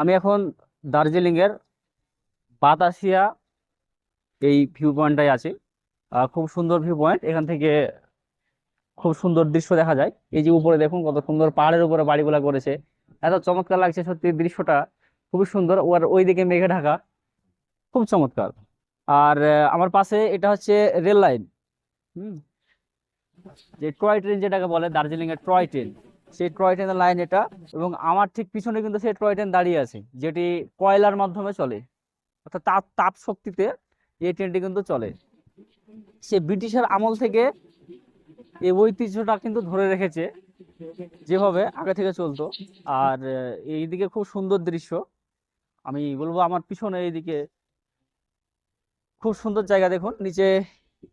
আমি এখন দার্জিলিংয়ের বাতাসিয়া এই ভিউ পয়েন্টটাই আছি। খুব সুন্দর ভিউ পয়েন্ট, এখান থেকে খুব সুন্দর দৃশ্য দেখা যায়। এই যে উপরে দেখুন কত সুন্দর, পাহাড়ের উপরে বাড়িগুলা করেছে, এত চমৎকার লাগছে সত্যি দৃশ্যটা। খুবই সুন্দর, ওর ওইদিকে মেঘে ঢাকা, খুব চমৎকার। আর আমার পাশে এটা হচ্ছে রেল লাইন। হুম, যে টয় ট্রেন যেটাকে বলে, দার্জিলিং এর টয় ট্রেন, সেই টয় ট্রেনের লাইন এটা। এবং আমার ঠিক পিছনে কিন্তু সেই টয় ট্রেন দাঁড়িয়ে আছে, যেটি কয়লার মাধ্যমে চলে, অর্থাৎ তাপ তাপ শক্তিতে এই ট্রেনটি কিন্তু চলে। সে ব্রিটিশের আমল থেকে এই ঐতিহ্যটা কিন্তু ধরে রেখেছে, যেভাবে আগে থেকে চলতো। আর এইদিকে খুব সুন্দর দৃশ্য। আমি বলবো আমার পিছনে এইদিকে খুব সুন্দর জায়গা, দেখুন নিচে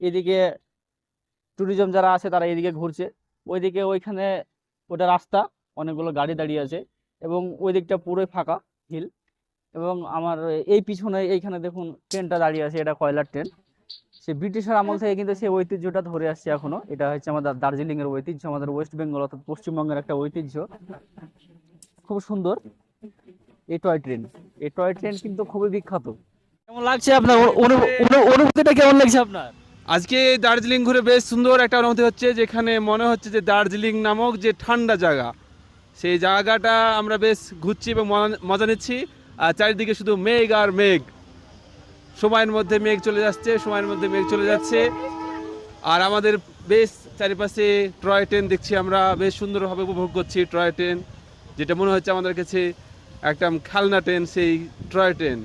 এদিকে ট্যুরিজম যারা আছে তারা এদিকে ঘুরছে। ওইদিকে ওইখানে ওটা রাস্তা, অনেকগুলো গাড়ি দাঁড়িয়ে আছে, এবং ওই দিকটা পুরোই ফাঁকা হিল। এবং আমার এই পিছনে এইখানে দেখুন ট্রেনটা দাঁড়িয়ে আছে, এটা কয়লার ট্রেন। সে ব্রিটিশের আমল থেকে কিন্তু সেই ঐতিহ্যটা ধরে আসছে এখনো। এটা হচ্ছে আমাদের দার্জিলিং এর ঐতিহ্য, আমাদের ওয়েস্ট বেঙ্গল অর্থাৎ পশ্চিমবঙ্গের একটা ঐতিহ্য। খুব সুন্দর এই টয় ট্রেন। এই টয় ট্রেন কিন্তু খুবই বিখ্যাত। কেমন লাগছে আপনার অনুভূতিটা, কেমন লাগছে আপনার? আজকে দার্জিলিং ঘুরে বেশ সুন্দর একটা অনুভূতি হচ্ছে, যেখানে মনে হচ্ছে যে দার্জিলিং নামক যে ঠান্ডা জায়গা, সেই জায়গাটা আমরা বেশ ঘুরছি এবং মজা নিচ্ছি। আর চারিদিকে শুধু মেঘ আর মেঘ, সময়ের মধ্যে মেঘ চলে যাচ্ছে, সময়ের মধ্যে মেঘ চলে যাচ্ছে। আর আমাদের বেশ চারিপাশে টয় ট্রেন দেখছি, আমরা বেশ সুন্দরভাবে উপভোগ করছি টয় ট্রেন, যেটা মনে হচ্ছে আমাদের কাছে একটা খেলনা ট্রেন, সেই টয় ট্রেন।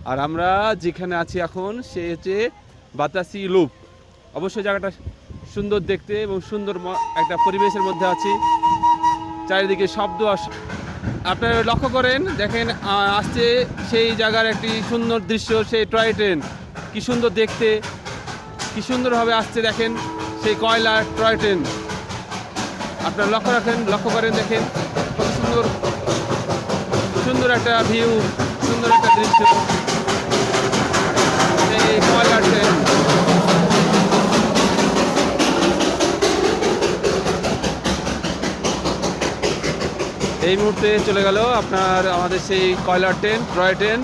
আর আমরা যেখানে আছি এখন সে হচ্ছে বাতাসি লুপ। অবশ্যই জায়গাটা সুন্দর দেখতে এবং সুন্দর একটা পরিবেশের মধ্যে আছি। চারিদিকে শব্দ আপনারা লক্ষ্য করেন, দেখেন আসছে সেই জায়গার একটি সুন্দর দৃশ্য, সেই টয় ট্রেন কি সুন্দর দেখতে, কি সুন্দরভাবে আসছে। দেখেন সেই কয়লার টয় ট্রেন, আপনারা লক্ষ্য করেন, দেখেন কত সুন্দর, সুন্দর একটা ভিউ, সুন্দর একটা দৃশ্য, এই কয়লার ট্রেন। এই মুহূর্তে চলে গেল আপনার আমাদের সেই কয়লার ট্রেন, টয় ট্রেন।